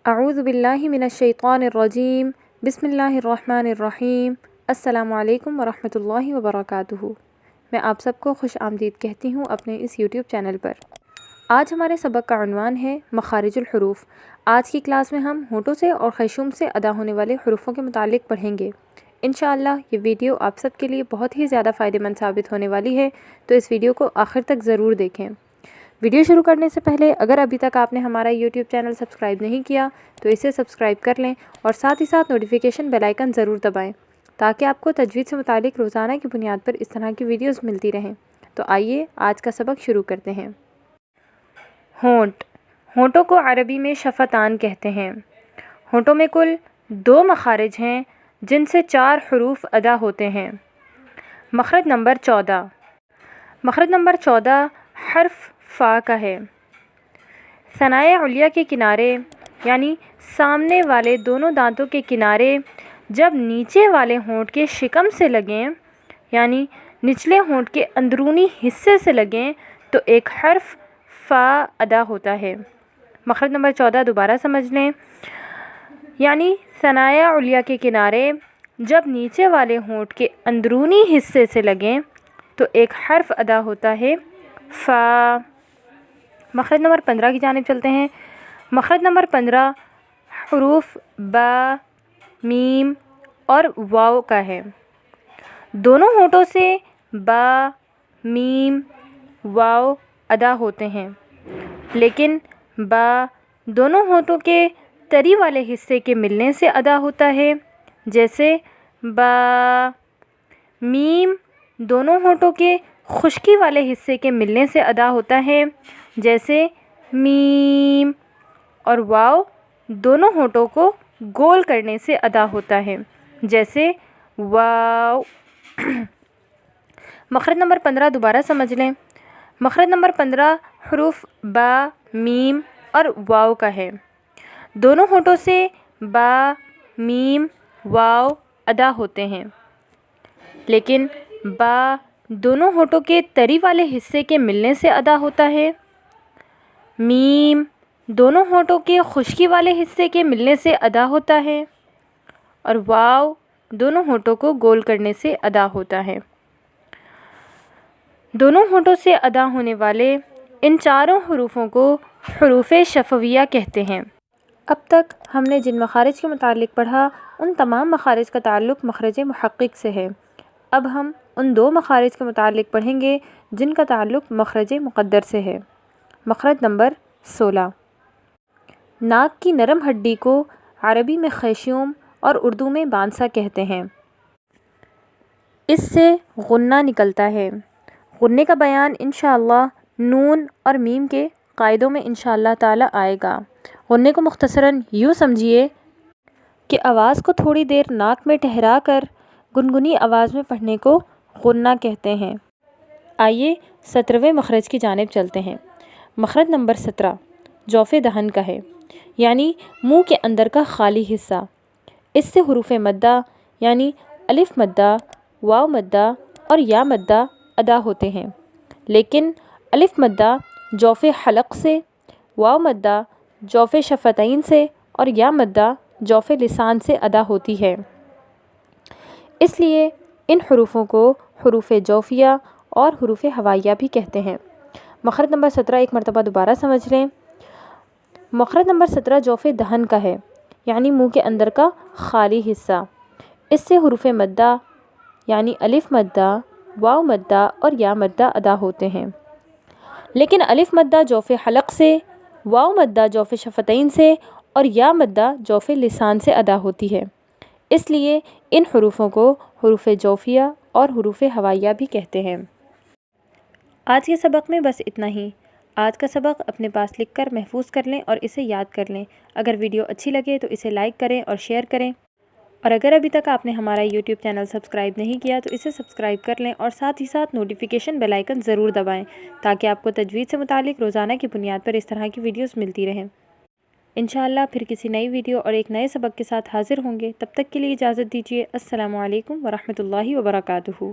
اعوذ باللہ من الشیطان الرجیم بسم اللہ الرحمن الرحیم السلام علیکم ورحمۃ اللہ وبرکاتہ۔ میں آپ سب کو خوش آمدید کہتی ہوں اپنے اس یوٹیوب چینل پر۔ آج ہمارے سبق کا عنوان ہے مخارج الحروف۔ آج کی کلاس میں ہم ہونٹوں سے اور خیشوم سے ادا ہونے والے حروفوں کے متعلق پڑھیں گے۔ انشاءاللہ یہ ویڈیو آپ سب کے لیے بہت ہی زیادہ فائدہ مند ثابت ہونے والی ہے، تو اس ویڈیو کو آخر تک ضرور دیکھیں۔ ویڈیو شروع کرنے سے پہلے اگر ابھی تک آپ نے ہمارا یوٹیوب چینل سبسکرائب نہیں کیا تو اسے سبسکرائب کر لیں اور ساتھ ہی ساتھ نوٹیفیکیشن بیل آئیکن ضرور دبائیں تاکہ آپ کو تجوید سے متعلق روزانہ کی بنیاد پر اس طرح کی ویڈیوز ملتی رہیں۔ تو آئیے آج کا سبق شروع کرتے ہیں۔ ہونٹ۔ ہونٹوں کو عربی میں شفتان کہتے ہیں۔ ہونٹوں میں کل 2 مخارج ہیں جن سے 4 حروف ادا ہوتے ہیں۔ مخرج نمبر 14۔ مخرج نمبر 14 حرف فا کا ہے۔ ثنائے علیا کے کنارے یعنی سامنے والے دونوں دانتوں کے کنارے جب نیچے والے ہونٹ کے شکم سے لگیں یعنی نچلے ہونٹ کے اندرونی حصے سے لگیں تو ایک حرف فا ادا ہوتا ہے۔ مخرج نمبر 14 دوبارہ سمجھ لیں، یعنی ثنائے علیا کے کنارے جب نیچے والے ہونٹ کے اندرونی حصے سے لگیں تو ایک حرف ادا ہوتا ہے فا۔ مخرج نمبر 15 کی جانب چلتے ہیں۔ مخرج نمبر 15 حروف با، میم اور واو کا ہے۔ دونوں ہونٹوں سے با، میم، واو ادا ہوتے ہیں، لیکن با دونوں ہونٹوں کے تری والے حصے کے ملنے سے ادا ہوتا ہے، جیسے با۔ میم دونوں ہونٹوں کے خشکی والے حصے کے ملنے سے ادا ہوتا ہے، جیسے میم۔ اور واو دونوں ہونٹوں کو گول کرنے سے ادا ہوتا ہے، جیسے واو۔ مخرج نمبر 15 دوبارہ سمجھ لیں۔ مخرج نمبر 15 حروف با، میم اور واو کا ہے۔ دونوں ہونٹوں سے با، میم، واو ادا ہوتے ہیں، لیکن با دونوں ہونٹوں کے تری والے حصے کے ملنے سے ادا ہوتا ہے، میم دونوں ہونٹوں کے خشکی والے حصے کے ملنے سے ادا ہوتا ہے، اور واو دونوں ہونٹوں کو گول کرنے سے ادا ہوتا ہے۔ دونوں ہونٹوں سے ادا ہونے والے ان چاروں حروفوں کو حروف شفویہ کہتے ہیں۔ اب تک ہم نے جن مخارج کے متعلق پڑھا ان تمام مخارج کا تعلق مخرج محقق سے ہے۔ اب ہم ان 2 مخارج کے متعلق پڑھیں گے جن کا تعلق مخرج مقدر سے ہے۔ مخرج نمبر 16۔ ناک کی نرم ہڈی کو عربی میں خیشوم اور اردو میں بانسا کہتے ہیں۔ اس سے غنہ نکلتا ہے۔ غنے کا بیان انشاءاللہ نون اور میم کے قاعدوں میں انشاءاللہ تعالی آئے گا۔ غنے کو مختصراً یوں سمجھیے کہ آواز کو تھوڑی دیر ناک میں ٹھہرا کر گنگنی آواز میں پڑھنے کو غنہ کہتے ہیں۔ آئیے 17ویں مخرج کی جانب چلتے ہیں۔ مخرج نمبر 17 جوف دہن کا ہے، یعنی منہ کے اندر کا خالی حصہ۔ اس سے حروف مدہ یعنی الف مدہ، واو مدہ اور یا مدہ ادا ہوتے ہیں، لیکن الف مدہ جوف حلق سے، واو مدہ جوف شفتین سے اور یا مدہ جوف لسان سے ادا ہوتی ہے۔ اس لیے ان حروفوں کو حروف جوفیہ اور حروف ہوائیہ بھی کہتے ہیں۔ مخرج نمبر 17 ایک مرتبہ دوبارہ سمجھ لیں۔ مخرج نمبر 17 جوف دہن کا ہے، یعنی منہ کے اندر کا خالی حصہ۔ اس سے حروف مدہ یعنی الف مدہ، واو مدہ اور یا مدہ ادا ہوتے ہیں، لیکن الف مدہ جوف حلق سے، واو مدہ جوف شفتین سے اور یا مدہ جوف لسان سے ادا ہوتی ہے۔ اس لیے ان حروفوں کو حروف جوفیہ اور حروف ہوائیہ بھی کہتے ہیں۔ آج کے سبق میں بس اتنا ہی۔ آج کا سبق اپنے پاس لکھ کر محفوظ کر لیں اور اسے یاد کر لیں۔ اگر ویڈیو اچھی لگے تو اسے لائک کریں اور شیئر کریں، اور اگر ابھی تک آپ نے ہمارا یوٹیوب چینل سبسکرائب نہیں کیا تو اسے سبسکرائب کر لیں اور ساتھ ہی ساتھ نوٹیفیکیشن بیل آئیکن ضرور دبائیں تاکہ آپ کو تجوید سے متعلق روزانہ کی بنیاد پر اس طرح کی ویڈیوز ملتی رہیں۔ انشاءاللہ پھر کسی نئی ویڈیو اور ایک نئے سبق کے ساتھ حاضر ہوں گے۔ تب تک کے لیے اجازت دیجیے۔ السلام علیکم ورحمۃ اللہ وبرکاتہ۔